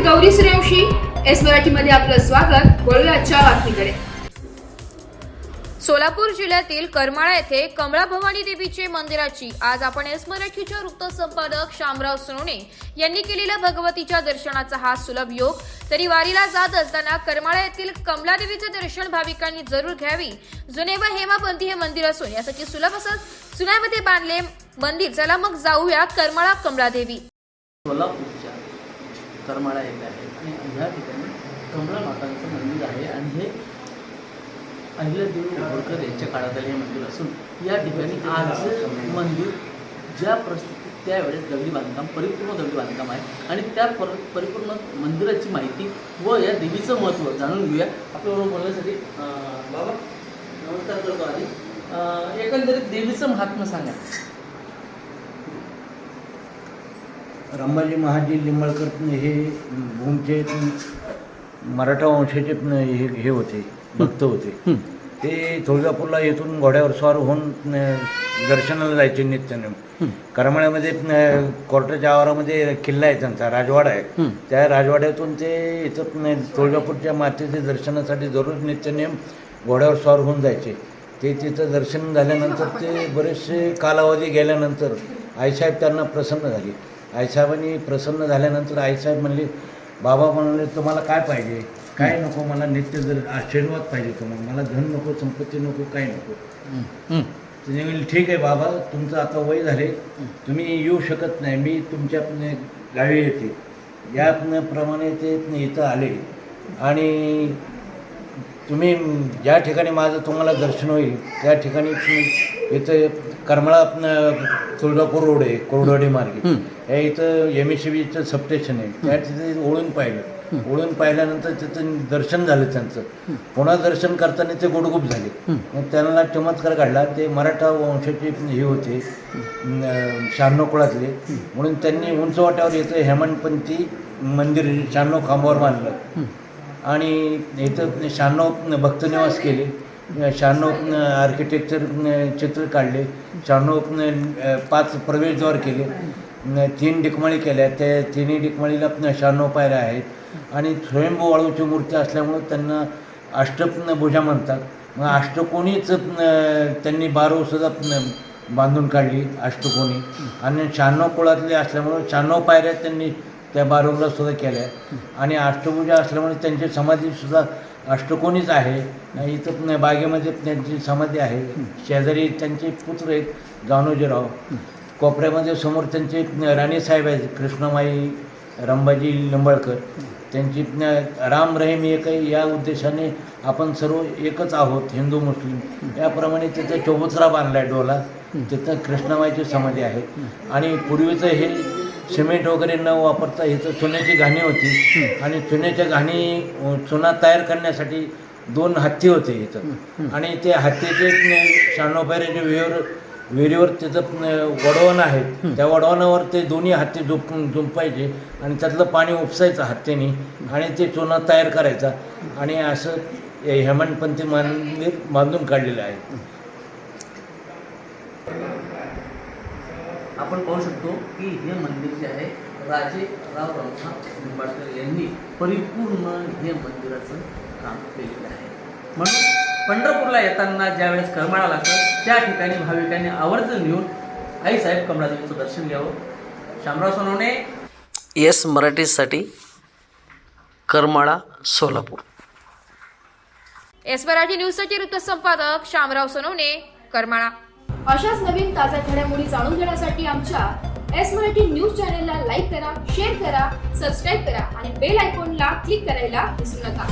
Gauri Suryavanshi, S मराठीमध्ये आपलं स्वागत. वळूया आजच्या बातमीकडे. सोलापूर जिल्ह्यातील करमाळा येथे कमळा भवानी देवीचे मंदिराची आज आपण एस मराठीच्या वृत्तसंपादक शामराव सोनवणे यांनी केलेल्या भगवतीच्या दर्शनाचा हा सुलभ योग. तरी वारीला जात असताना करमाळा येथील कमला देवीचे दर्शन भाविकांनी जरूर घ्यावी. जुने व हेमाबंदी हे मंदिर असून यासाठी सुलभ असं चुन्यामध्ये बांधले मंदिर. चला मग जाऊया करमाळा कमला देवी. सोलापूरच्या करमाळा येथे आहे आणि ह्या ठिकाणी कमला मातांचं मंदिर आहे आणि हे अहिल्यादेवी होळकर यांच्या काळातले हे मंदिर असून या ठिकाणी आज मंदिर ज्या परिस्थितीत त्यावेळेस दगडी बांधकाम, परिपूर्ण दगडी बांधकाम आहे आणि त्या परिपूर्ण मंदिराची माहिती व या देवीचं महत्त्व जाणून घेऊया. आपल्याबरोबर बोलण्यासाठी बाबा नमस्कार करतो. आणि एकंदरीत देवीचं महात्म्य सांगा. रंभाजी महाजी लिंबाळकर हे भूमचे मराठा वंशाचे हे होते, भक्त होते. ते तुळजापूरला येथून घोड्यावर स्वार होऊन दर्शनाला जायचे नित्याने. करमाळ्यामध्ये कोर्टाच्या आवारामध्ये किल्ला आहे, त्यांचा राजवाडा आहे. त्या राजवाड्यातून ते इथं तुळजापूरच्या मातेचे दर्शनासाठी दररोज नित्यनेम घोड्यावर स्वार होऊन जायचे. ते तिथं दर्शन झाल्यानंतर ते बरेचसे कालावधी गेल्यानंतर आईसाहेब त्यांना प्रसन्न झाली. आईसाहेबांनी प्रसन्न झाल्यानंतर आईसाहेब म्हणले, बाबा म्हणाले तुम्हाला काय पाहिजे, काय नको, मला नित्य जर आशीर्वाद पाहिजे तुम्हाला, मला धन नको, संपत्ती नको, काय नको. तिने म्हणले ठीक आहे बाबा, तुमचं आता वय झाले, तुम्ही येऊ शकत नाही, मी तुमच्या गावी येते. याप्रमाणे ते इथं आले आणि तुम्ही ज्या ठिकाणी माझं तुम्हाला दर्शन होईल त्या ठिकाणी इथं करमाळा तुळजापूर रोड आहे, कोरडवाडी मार्गे. या इथं MSCBचं सबस्टेशन आहे. त्या तिथे ओळून पाहिलं. ओळून पाहिल्यानंतर तिथं दर्शन झालं त्यांचं. पुन्हा दर्शन करताना ते गुडगुप झाले. मग त्यांना चमत्कार काढला. ते मराठा वंशाचे हे होते, 96 कुळातले, म्हणून त्यांनी उंचवाट्यावर इथं हेमंतपंथी मंदिर 96 खांबावर बांधलं आणि इथं 96 भक्तनिवास केले, 96 आर्किटेक्चर चित्र काढले, 96 5 प्रवेशद्वार केले, 3 डिकमाळी केल्या. त्या तिन्ही डिकमाळीला 96 पायऱ्या आहेत आणि स्वयंभू वाळूची मूर्ती असल्यामुळं त्यांना अष्टभुजा म्हणतात. मग अष्टकोनीच त्यांनी 12 सुद्धा बांधून काढली अष्टकोनी आणि 96 कुळातले असल्यामुळं 96 पायऱ्या त्यांनी त्या 12ला सुद्धा केल्या आणि अष्टभुजा असल्यामुळे त्यांची समाधीसुद्धा अष्टकोनीच आहे. इथं बागेमध्ये त्यांची समाधी आहे. शेजारी त्यांचे पुत्र आहेत जानोजीराव. कोपऱ्यामध्ये समोर त्यांचे राणीसाहेब आहेत, कृष्णमाई रंभाजी लिंबाळकर. त्यांची राम रहीम एक आहे, या उद्देशाने आपण सर्व एकच आहोत, हिंदू मुस्लिम. याप्रमाणे तिथं चौबुचरा बांधला आहे डोला. तिथं कृष्णमाईची समाधी आहे आणि पूर्वीचं हे सिमेंट वगैरे न वापरता इथं चुन्याची घाणी होती आणि चुन्याच्या घाणी चुना तयार करण्यासाठी 2 हत्ती होते इथं आणि ते हत्तीचे 96 पायऱ्याच्या विहिरीवर तिथं वडवण आहेत. त्या वडवणावर ते दोन्ही हत्ती जुंपायचे आणि त्यातलं पाणी उपसायचं हत्तीने आणि ते चुना तयार करायचा आणि असं हेमंतपंथी मंदिर बांधून काढलेलं आहे. आपण पाहू शकतो की हे मंदिर जे आहे राजेराव निंबाळकर यांनी परिपूर्ण हे मंदिराचं काम केलेलं आहे. म्हणून पंढरपूरला येताना ज्यावेळेस करमाळा लागतं त्या ठिकाणी भाविकांनी आवर्जून येऊन आईसाहेब कमळादेवीचं दर्शन घ्यावं. शामराव सोनवणे, एस मराठीसाठी, करमाळा, सोलापूर. एस मराठी न्यूजसाठी वृत्तसंपादक शामराव सोनवणे, करमाळा. अशाच नवीन ताज्या घडामोडी जाणून घेण्यासाठी आमच्या एस मराठी न्यूज चॅनलला लाईक करा, शेअर करा, सबस्क्राईब करा आणि बेल आयकॉनला क्लिक करायला विसरू नका.